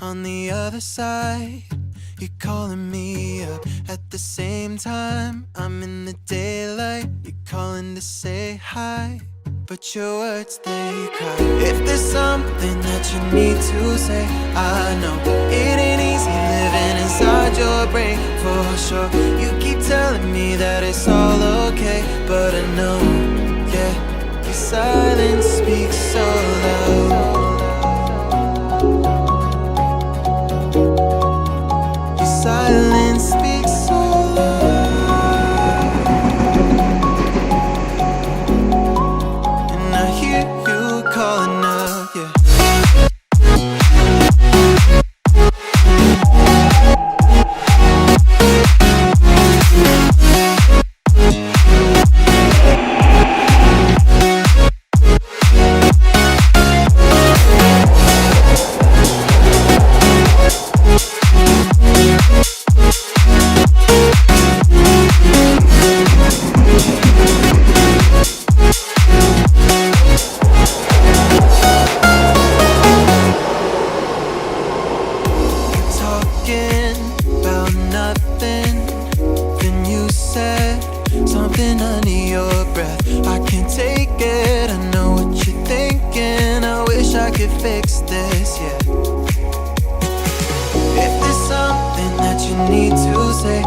on the other side. You're calling me up at the same time. I'm in the daylight, you're calling to say hi, but your words, they cry. If there's something that you need to say, I know it ain't easy living inside your brain, for sure. You keep telling me that it's all okay, but I know, yeah, your silence speaks so loud. Silence speaks so loud, and I hear you calling up, yeah. About nothing, then you said something under your breath. I can't take it, I know what you're thinking. I wish I could fix this, yeah. If there's something that you need to say,